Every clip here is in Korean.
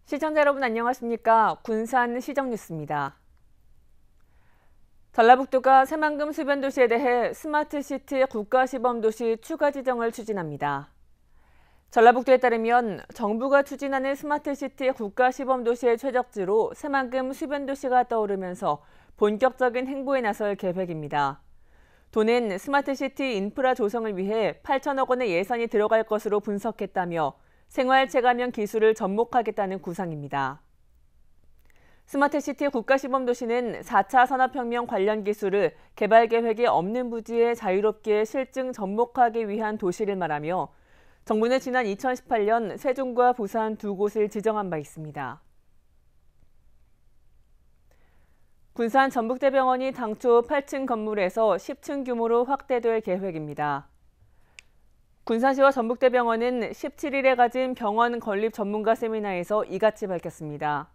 시청자 여러분 안녕하십니까? 군산 시정뉴스입니다. 전라북도가 새만금 수변도시에 대해 스마트시티 국가시범도시 추가 지정을 추진합니다. 전라북도에 따르면 정부가 추진하는 스마트시티 국가시범도시의 최적지로 새만금 수변도시가 떠오르면서 본격적인 행보에 나설 계획입니다. 도는 스마트시티 인프라 조성을 위해 8천억 원의 예산이 들어갈 것으로 분석했다며 생활체감형 기술을 접목하겠다는 구상입니다. 스마트시티 국가시범도시는 4차 산업혁명 관련 기술을 개발 계획이 없는 부지에 자유롭게 실증 접목하기 위한 도시를 말하며 정부는 지난 2018년 세종과 부산 두 곳을 지정한 바 있습니다. 군산 전북대병원이 당초 8층 건물에서 10층 규모로 확대될 계획입니다. 군산시와 전북대병원은 17일에 가진 병원 건립 전문가 세미나에서 이같이 밝혔습니다.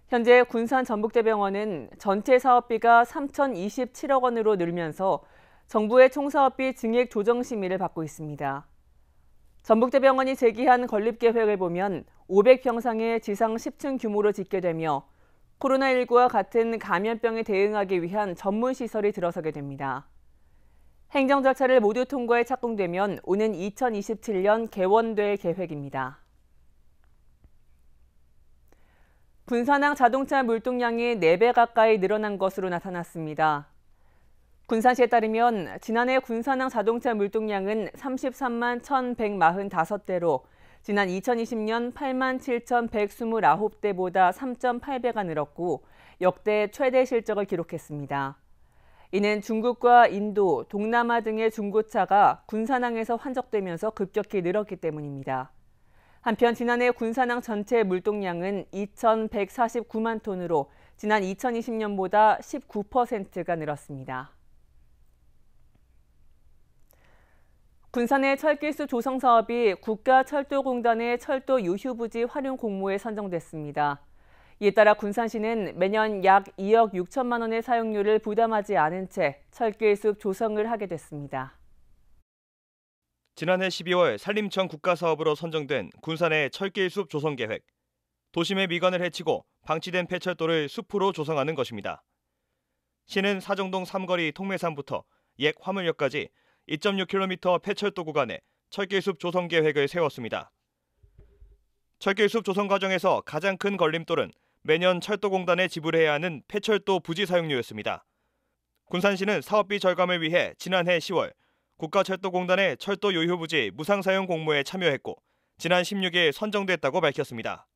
현재 군산 전북대병원은 전체 사업비가 3,027억 원으로 늘면서 정부의 총사업비 증액 조정 심의를 받고 있습니다. 전북대병원이 제기한 건립 계획을 보면 500평상의 지상 10층 규모로 짓게 되며 코로나19와 같은 감염병에 대응하기 위한 전문 시설이 들어서게 됩니다. 행정 절차를 모두 통과해 착공되면 오는 2027년 개원될 계획입니다. 군산항 자동차 물동량이 4배 가까이 늘어난 것으로 나타났습니다. 군산시에 따르면 지난해 군산항 자동차 물동량은 33만 1,145대로 지난 2020년 8만 7,129대보다 3.8배가 늘었고 역대 최대 실적을 기록했습니다. 이는 중국과 인도, 동남아 등의 중고차가 군산항에서 환적되면서 급격히 늘었기 때문입니다. 한편 지난해 군산항 전체 물동량은 2,149만 톤으로 지난 2020년보다 19%가 늘었습니다. 군산의 철길수 조성 사업이 국가철도공단의 철도 유휴부지 활용 공모에 선정됐습니다. 이에 따라 군산시는 매년 약 2억 6천만 원의 사용료를 부담하지 않은 채 철길숲 조성을 하게 됐습니다. 지난해 12월 산림청 국가사업으로 선정된 군산의 철길숲 조성 계획. 도심의 미관을 해치고 방치된 폐철도를 숲으로 조성하는 것입니다. 시는 사정동 삼거리 통매산부터 옛 화물역까지 2.6km 폐철도 구간에 철길숲 조성 계획을 세웠습니다. 철길숲 조성 과정에서 가장 큰 걸림돌은 매년 철도공단에 지불해야 하는 폐철도 부지 사용료였습니다. 군산시는 사업비 절감을 위해 지난해 10월 국가철도공단의 철도 유휴부지 무상사용 공모에 참여했고 지난 16일 선정됐다고 밝혔습니다.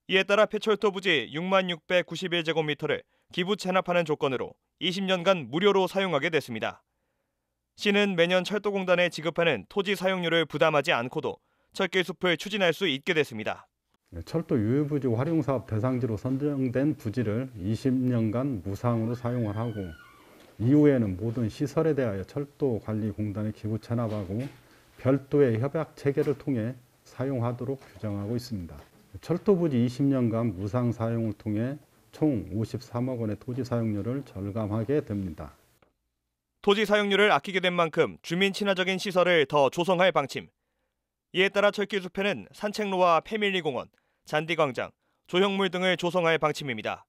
이에 따라 폐철도 부지 6만 691제곱미터를 기부 체납하는 조건으로 20년간 무료로 사용하게 됐습니다. 시는 매년 철도공단에 지급하는 토지 사용료를 부담하지 않고도 철길숲을 추진할 수 있게 됐습니다. 철도 유휴부지 활용사업 대상지로 선정된 부지를 20년간 무상으로 사용을 하고 이후에는 모든 시설에 대하여 철도관리공단에 기부 체납하고 별도의 협약 체계를 통해 사용하도록 규정하고 있습니다. 철도부지 20년간 무상 사용을 통해 총 53억 원의 토지 사용료를 절감하게 됩니다. 토지 사용료를 아끼게 된 만큼 주민 친화적인 시설을 더 조성할 방침. 이에 따라 철길숲에는 산책로와 패밀리공원, 잔디광장, 조형물 등을 조성할 방침입니다.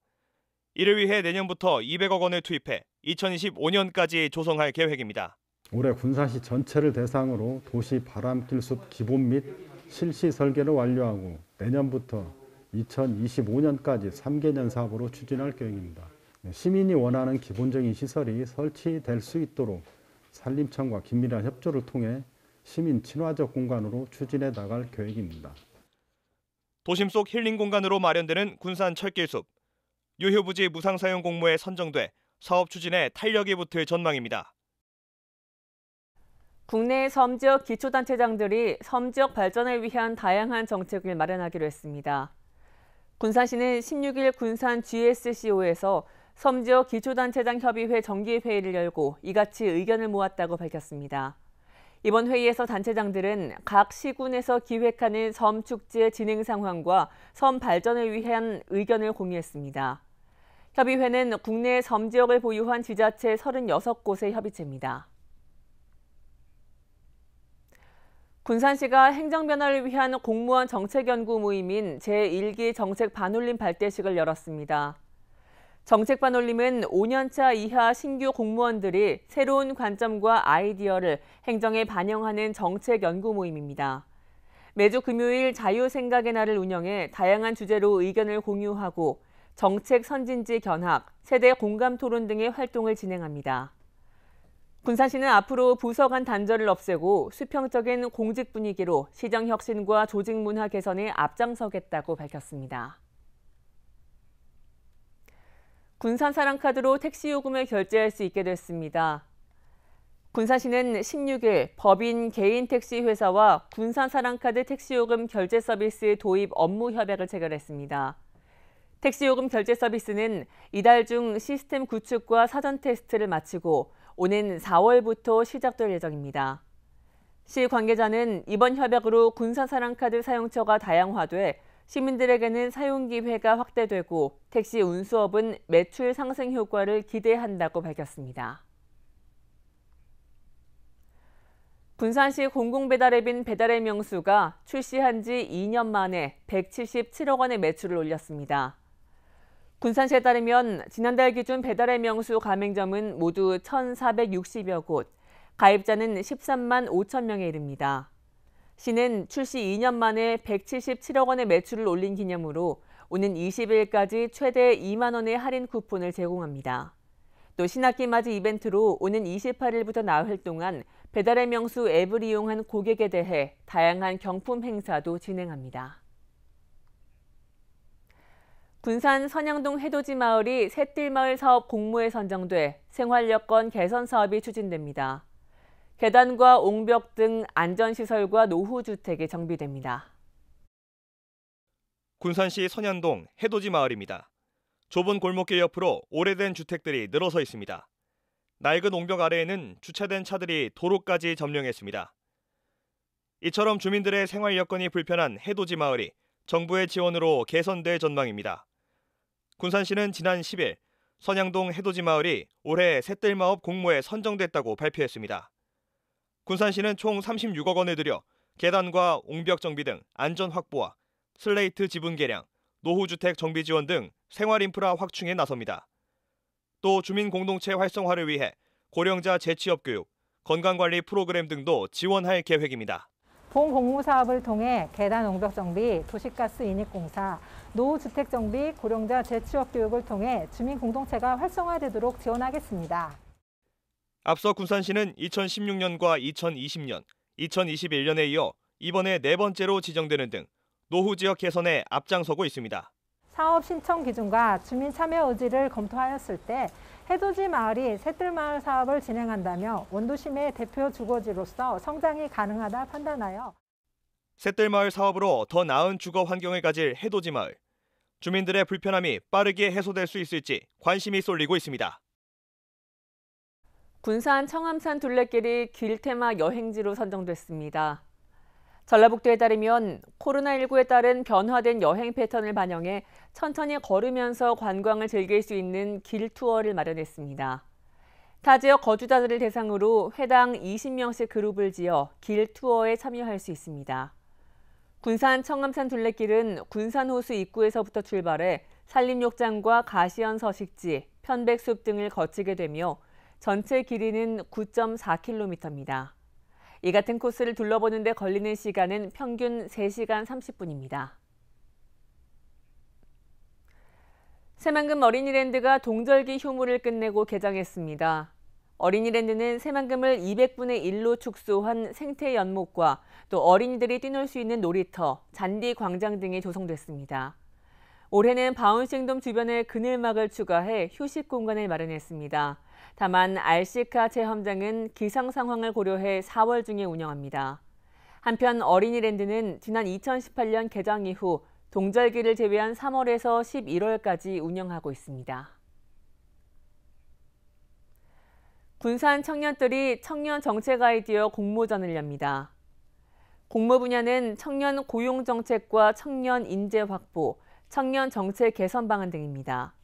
이를 위해 내년부터 200억 원을 투입해 2025년까지 조성할 계획입니다. 올해 군산시 전체를 대상으로 도시 바람길숲 기본 및 실시 설계를 완료하고 내년부터 2025년까지 3개년 사업으로 추진할 계획입니다. 시민이 원하는 기본적인 시설이 설치될 수 있도록 산림청과 긴밀한 협조를 통해 시민 친화적 공간으로 추진해 나갈 계획입니다. 도심 속 힐링 공간으로 마련되는 군산 철길숲. 유휴부지 무상사용 공모에 선정돼 사업 추진에 탄력이 붙을 전망입니다. 국내 섬지역 기초단체장들이 섬지역 발전을 위한 다양한 정책을 마련하기로 했습니다. 군산시는 16일 군산 GSCO에서 섬지역 기초단체장 협의회 정기회의를 열고 이같이 의견을 모았다고 밝혔습니다. 이번 회의에서 단체장들은 각 시군에서 기획하는 섬 축제 진행 상황과 섬 발전을 위한 의견을 공유했습니다. 협의회는 국내 섬 지역을 보유한 지자체 36곳의 협의체입니다. 군산시가 행정변화를 위한 공무원 정책연구 모임인 제1기 정책 반올림 발대식을 열었습니다. 정책 반올림은 5년차 이하 신규 공무원들이 새로운 관점과 아이디어를 행정에 반영하는 정책 연구 모임입니다. 매주 금요일 자유생각의 날을 운영해 다양한 주제로 의견을 공유하고 정책 선진지 견학, 세대 공감 토론 등의 활동을 진행합니다. 군산시는 앞으로 부서 간 단절을 없애고 수평적인 공직 분위기로 시정 혁신과 조직 문화 개선에 앞장서겠다고 밝혔습니다. 군산 사랑카드로 택시 요금을 결제할 수 있게 됐습니다. 군산시는 16일 법인 개인 택시 회사와 군산 사랑카드 택시 요금 결제 서비스 도입 업무 협약을 체결했습니다. 택시 요금 결제 서비스는 이달 중 시스템 구축과 사전 테스트를 마치고 오는 4월부터 시작될 예정입니다. 시 관계자는 이번 협약으로 군산 사랑카드 사용처가 다양화돼 시민들에게는 사용 기회가 확대되고 택시 운수업은 매출 상승 효과를 기대한다고 밝혔습니다. 군산시 공공배달앱인 배달의 명수가 출시한 지 2년 만에 177억 원의 매출을 올렸습니다. 군산시에 따르면 지난달 기준 배달의 명수 가맹점은 모두 1,460여 곳, 가입자는 13만 5천 명에 이릅니다. 시는 출시 2년 만에 177억 원의 매출을 올린 기념으로 오는 20일까지 최대 2만 원의 할인 쿠폰을 제공합니다. 또 신학기 맞이 이벤트로 오는 28일부터 나흘 동안 배달의 명수 앱을 이용한 고객에 대해 다양한 경품 행사도 진행합니다. 군산 선양동 해돋이 마을이 샛뜰마을 사업 공모에 선정돼 생활여건 개선 사업이 추진됩니다. 계단과 옹벽 등 안전시설과 노후주택이 정비됩니다. 군산시 선양동 해돋이 마을입니다. 좁은 골목길 옆으로 오래된 주택들이 늘어서 있습니다. 낡은 옹벽 아래에는 주차된 차들이 도로까지 점령했습니다. 이처럼 주민들의 생활 여건이 불편한 해돋이 마을이 정부의 지원으로 개선될 전망입니다. 군산시는 지난 10일 선양동 해돋이 마을이 올해 샛뜰마업 공모에 선정됐다고 발표했습니다. 군산시는 총 36억 원을 들여 계단과 옹벽 정비 등 안전 확보와 슬레이트 지분 개량, 노후주택 정비 지원 등 생활 인프라 확충에 나섭니다. 또 주민 공동체 활성화를 위해 고령자 재취업 교육, 건강관리 프로그램 등도 지원할 계획입니다. 본 공모 사업을 통해 계단 옹벽 정비, 도시가스 인입공사, 노후주택 정비, 고령자 재취업 교육을 통해 주민 공동체가 활성화되도록 지원하겠습니다. 앞서 군산시는 2016년과 2020년, 2021년에 이어 이번에 네 번째로 지정되는 등 노후 지역 개선에 앞장서고 있습니다. 사업 신청 기준과 주민 참여 의지를 검토하였을 때 해돋이 마을이 샛뜰마을 사업을 진행한다며 원도심의 대표 주거지로서 성장이 가능하다 판단하여 샛뜰마을 사업으로 더 나은 주거 환경을 가질 해돋이 마을. 주민들의 불편함이 빠르게 해소될 수 있을지 관심이 쏠리고 있습니다. 군산 청암산 둘레길이 길 테마 여행지로 선정됐습니다. 전라북도에 따르면 코로나19에 따른 변화된 여행 패턴을 반영해 천천히 걸으면서 관광을 즐길 수 있는 길 투어를 마련했습니다. 타 지역 거주자들을 대상으로 회당 20명씩 그룹을 지어 길 투어에 참여할 수 있습니다. 군산 청암산 둘레길은 군산호수 입구에서부터 출발해 산림욕장과 가시연 서식지, 편백숲 등을 거치게 되며 전체 길이는 9.4km입니다. 이 같은 코스를 둘러보는 데 걸리는 시간은 평균 3시간 30분입니다. 새만금 어린이랜드가 동절기 휴무를 끝내고 개장했습니다. 어린이랜드는 새만금을 200분의 1로 축소한 생태 연못과 또 어린이들이 뛰놀 수 있는 놀이터, 잔디 광장 등이 조성됐습니다. 올해는 바운싱돔 주변에 그늘막을 추가해 휴식 공간을 마련했습니다. 다만 RC카 체험장은 기상 상황을 고려해 4월 중에 운영합니다. 한편 어린이랜드는 지난 2018년 개장 이후 동절기를 제외한 3월에서 11월까지 운영하고 있습니다. 군산 청년들이 청년 정책 아이디어 공모전을 엽니다. 공모 분야는 청년 고용 정책과 청년 인재 확보, 청년 정책 개선 방안 등입니다.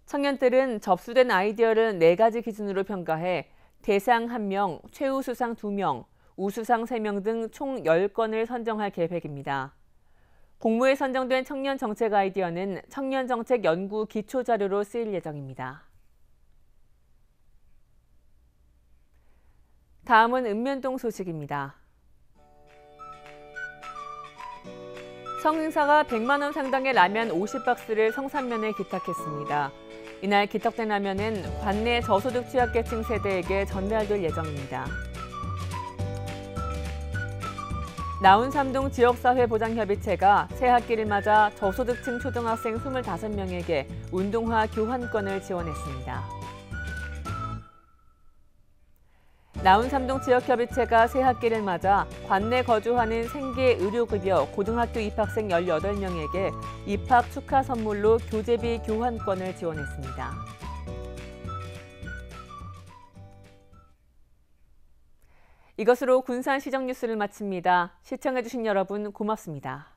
청년들은 접수된 아이디어를 4가지 기준으로 평가해 대상 1명, 최우수상 2명, 우수상 3명 등 총 10건을 선정할 계획입니다. 공모에 선정된 청년 정책 아이디어는 청년 정책 연구 기초 자료로 쓰일 예정입니다. 다음은 읍면동 소식입니다. 성인사가 100만 원 상당의 라면 50박스를 성산면에 기탁했습니다. 이날 기탁된 라면은 관내 저소득 취약계층 세대에게 전달될 예정입니다. 나운삼동 지역사회보장협의체가 새학기를 맞아 저소득층 초등학생 25명에게 운동화 교환권을 지원했습니다. 나운삼동 지역협의체가 새학기를 맞아 관내 거주하는 생계 의료급여 고등학교 입학생 18명에게 입학 축하 선물로 교재비 교환권을 지원했습니다. 이것으로 군산시정 뉴스를 마칩니다. 시청해주신 여러분 고맙습니다.